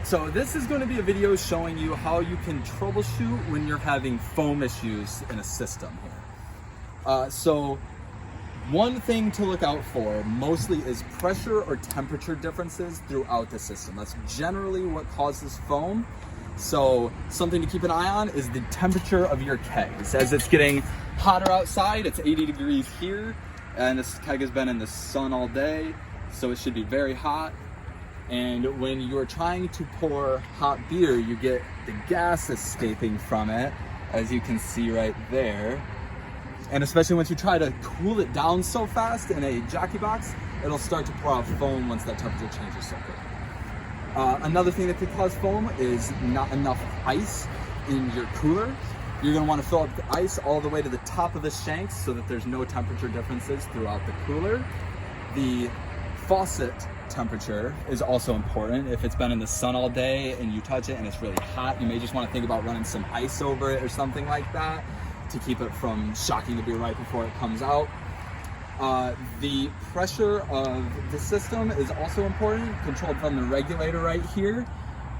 So this is going to be a video showing you how you can troubleshoot when you're having foam issues in a system here. So one thing to look out for mostly is pressure or temperature differences throughout the system. That's generally what causes foam. So something to keep an eye on is the temperature of your kegs. As it's getting hotter outside, it's 80 degrees here, and this keg has been in the sun all day, so it should be very hot. And when you're trying to pour hot beer, you get the gas escaping from it, as you can see right there. And especially once you try to cool it down so fast in a jockey box, it'll start to pour out foam once that temperature changes so quick. Another thing that could cause foam is not enough ice in your cooler. You're going to want to fill up the ice all the way to the top of the shanks so that there's no temperature differences throughout the cooler. The faucet temperature is also important. If it's been in the sun all day and you touch it and it's really hot, you may just want to think about running some ice over it or something like that to keep it from shocking the beer right before it comes out. The pressure of the system is also important, controlled from the regulator right here.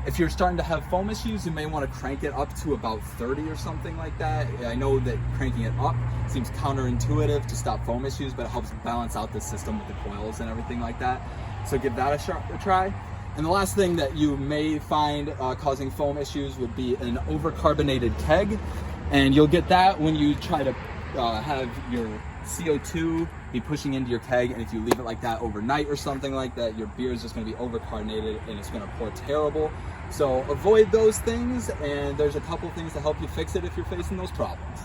If you're starting to have foam issues, you may want to crank it up to about 30 or something like that. I know that cranking it up seems counterintuitive to stop foam issues, but it helps balance out the system with the coils and everything like that. So give that a try. And the last thing that you may find causing foam issues would be an over-carbonated keg. And you'll get that when you try to have your CO2 be pushing into your keg, and if you leave it like that overnight or something like that, your beer is just going to be over-carbonated and it's going to pour terrible. So avoid those things, and there's a couple things to help you fix it if you're facing those problems.